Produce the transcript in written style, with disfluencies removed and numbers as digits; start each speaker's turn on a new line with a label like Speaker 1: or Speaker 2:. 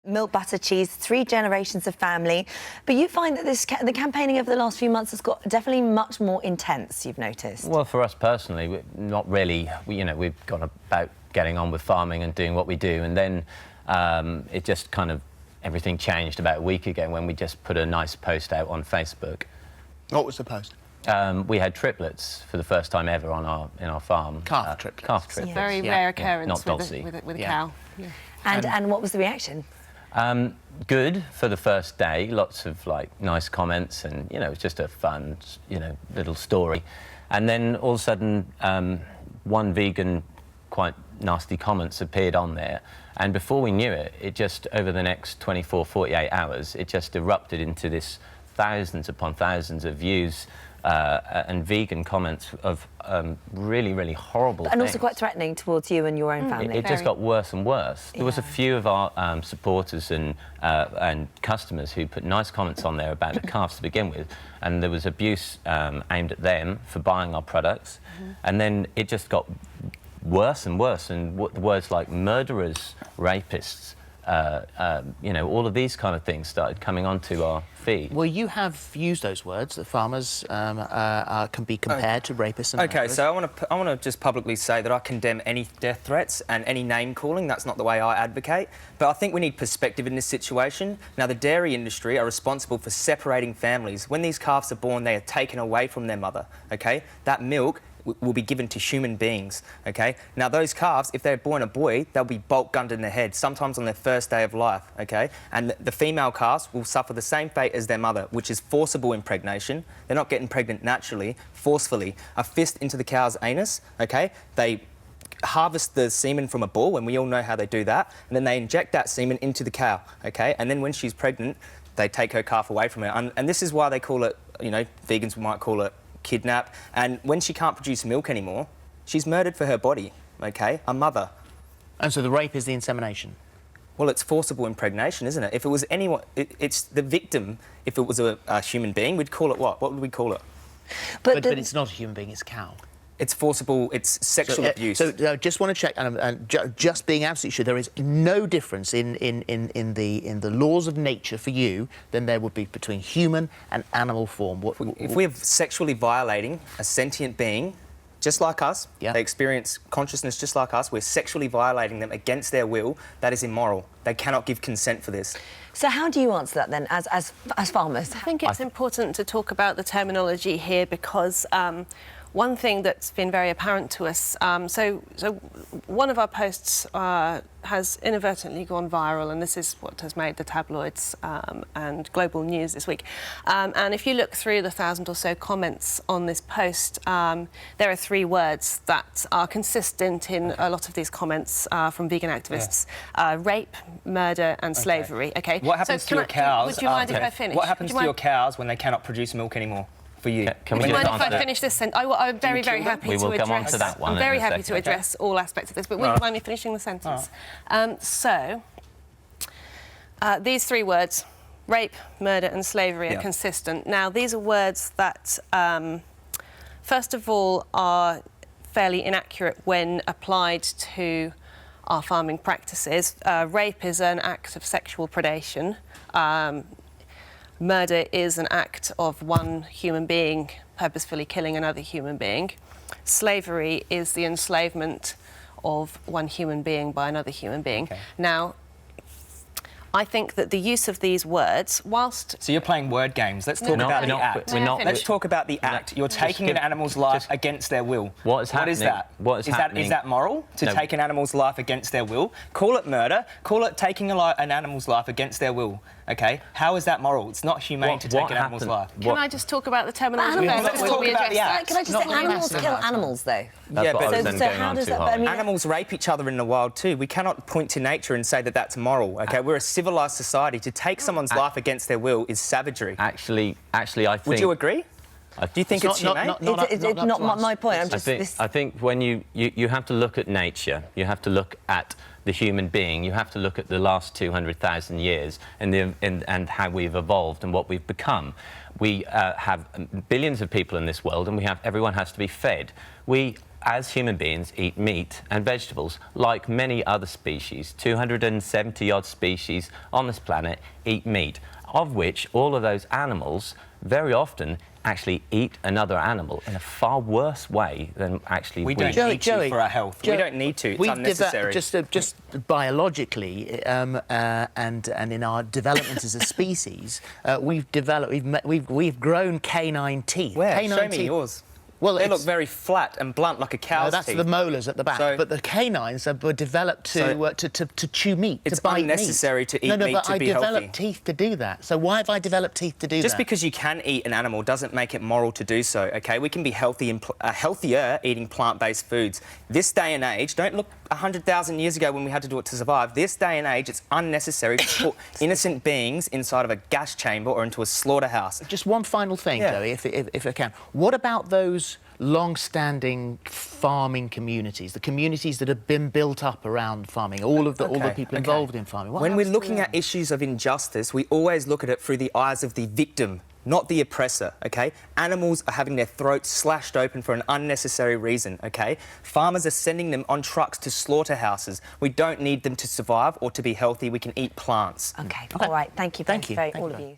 Speaker 1: Milk, butter, cheese, 3 generations of family. But you find that the campaigning over the last few months has got definitely much more intense, you've noticed.
Speaker 2: Well, for us personally, not really. We've gone about getting on with farming and doing what we do, and then it just kind of, everything changed about a week ago when we just put a nice post out on Facebook.
Speaker 3: What was the post?
Speaker 2: We had triplets for the first time ever on in our farm.
Speaker 3: Calf triplets.
Speaker 2: Calf triplets.
Speaker 4: Yeah. Very rare occurrence
Speaker 2: not Dulcie.
Speaker 4: with a cow. Yeah.
Speaker 1: And what was the reaction?
Speaker 2: Good for the first day. Lots of nice comments, and it was just a fun little story. And then all of a sudden, one vegan quite nasty comments appeared on there, and before we knew it, it just, over the next 24, 48 hours, it just erupted into this thousands upon thousands of views and vegan comments of really, really horrible things.
Speaker 1: And also quite threatening towards you and your own family.
Speaker 2: It just got worse and worse. There was a few of our supporters and customers who put nice comments on there about the calves to begin with, and there was abuse aimed at them for buying our products. And then it just got worse and worse, and words like murderers, rapists, all of these kind of things started coming onto our feed.
Speaker 3: Well, you have used those words, that farmers can be compared to rapists and murderers.
Speaker 5: So I want to just publicly say that I condemn any death threats and any name-calling. That's not the way I advocate. But I think we need perspective in this situation. Now, the dairy industry are responsible for separating families. When these calves are born, they are taken away from their mother, OK? That milk will be given to human beings, OK? Now, those calves, if they're born a boy, they'll be bolt gunned in the head, sometimes on their first day of life, OK? And the female calves will suffer the same fate as their mother, which is forcible impregnation. They're not getting pregnant naturally, forcefully. A fist into the cow's anus, OK? They harvest the semen from a bull, and we all know how they do that, and then they inject that semen into the cow, OK? And then when she's pregnant, they take her calf away from her. And this is why they call it, vegans might call it kidnap, and when she can't produce milk anymore, she's murdered for her body, OK? A mother.
Speaker 3: And so the rape is the insemination?
Speaker 5: Well, it's forcible impregnation, isn't it? If it was anyone, it's the victim. If it was a human being, we'd call it what? What would we call it?
Speaker 3: But it's not a human being, it's a cow.
Speaker 5: It's forcible, it's sexual abuse.
Speaker 3: So just want to check, and just being absolutely sure, there is no difference in the laws of nature for you than there would be between human and animal form.
Speaker 5: If we're sexually violating a sentient being, just like us, they experience consciousness just like us, we're sexually violating them against their will, that is immoral. They cannot give consent for this.
Speaker 1: So how do you answer that then, as farmers?
Speaker 4: I think it's important to talk about the terminology here, because one thing that's been very apparent to us, so one of our posts has inadvertently gone viral, and this is what has made the tabloids and global news this week. And if you look through the 1,000 or so comments on this post, there are 3 words that are consistent in a lot of these comments from vegan activists: rape, murder, and slavery. Okay.
Speaker 5: What happens to your cows?
Speaker 4: Would you mind if I finish?
Speaker 5: What happens to your cows when they cannot produce milk anymore? For you.
Speaker 2: Can
Speaker 4: Would
Speaker 2: we
Speaker 4: you mind
Speaker 2: just
Speaker 4: if I finish this sentence? I'm very, very happy to address...
Speaker 2: We will come on to that one.
Speaker 4: I'm very happy to address all aspects of this, but would you mind me finishing the sentence? These 3 words, rape, murder and slavery, are consistent. Now, these are words that, first of all, are fairly inaccurate when applied to our farming practices. Rape is an act of sexual predation. Murder is an act of one human being purposefully killing another human being. Slavery is the enslavement of one human being by another human being. Okay. Now, I think that the use of these words, whilst...
Speaker 5: So you're playing word games. Let's talk about the act. Let's talk about the act. You're taking an animal's life against their will.
Speaker 2: What is happening?
Speaker 5: What is that? Is that moral, to take an animal's life against their will? Call it murder. Call it taking an animal's life against their will. OK? How is that moral? It's not humane to take an animal's life.
Speaker 4: Can I just talk about the terminology?
Speaker 5: Let's talk about the act.
Speaker 1: Can I just say, animals kill animals, though?
Speaker 2: Yeah, but
Speaker 1: so how does that...
Speaker 5: Animals rape each other in the wild too. We cannot point to nature and say that that's moral, OK? We're a civilised society. To take someone's life against their will is savagery.
Speaker 2: Actually, I think...
Speaker 5: Would you agree? Do you think it's humane?
Speaker 1: It's not my point. I'm just...
Speaker 2: I think when you have to look at nature, you have to look at the human being, you have to look at the last 200,000 years and how we've evolved and what we've become. We have billions of people in this world, and everyone has to be fed. We as human beings, eat meat and vegetables, like many other species. 270-odd species on this planet eat meat, of which all of those animals very often actually eat another animal in a far worse way than actually
Speaker 5: We don't need to for our health. We don't need to. It's unnecessary.
Speaker 3: Just biologically, and in our development as a species, we've grown canine teeth.
Speaker 5: Where?
Speaker 3: Canine
Speaker 5: Show me
Speaker 3: teeth.
Speaker 5: yours.
Speaker 3: Well,
Speaker 5: They look very flat and blunt like a cow's
Speaker 3: No, that's
Speaker 5: teeth.
Speaker 3: the molars at the back.
Speaker 5: So-
Speaker 3: but the canines were developed to chew meat,
Speaker 5: It's
Speaker 3: to bite
Speaker 5: unnecessary
Speaker 3: meat.
Speaker 5: to eat meat
Speaker 3: but
Speaker 5: to
Speaker 3: I
Speaker 5: be
Speaker 3: developed
Speaker 5: healthy.
Speaker 3: teeth to do that. So why have I developed teeth to do that?
Speaker 5: Just because you can eat an animal doesn't make it moral to do so, OK? We can be healthy and healthier eating plant-based foods. This day and age, don't look 100,000 years ago when we had to do it to survive. This day and age, it's unnecessary to put innocent beings inside of a gas chamber or into a slaughterhouse.
Speaker 3: Just one final thing,
Speaker 5: Yeah.
Speaker 3: Joey, if I can. What about those long-standing farming communities, the communities that have been built up around farming, all the people involved in farming? What
Speaker 5: When we're
Speaker 3: happens to
Speaker 5: looking
Speaker 3: them?
Speaker 5: at issues of injustice, we always look at it through the eyes of the victim, not the oppressor, OK? Animals are having their throats slashed open for an unnecessary reason, OK? Farmers are sending them on trucks to slaughterhouses. We don't need them to survive or to be healthy. We can eat plants.
Speaker 1: OK, all right. Thank you,
Speaker 3: Thank you.
Speaker 1: very,
Speaker 3: Thank
Speaker 1: all
Speaker 3: you
Speaker 1: of
Speaker 3: both.
Speaker 1: you.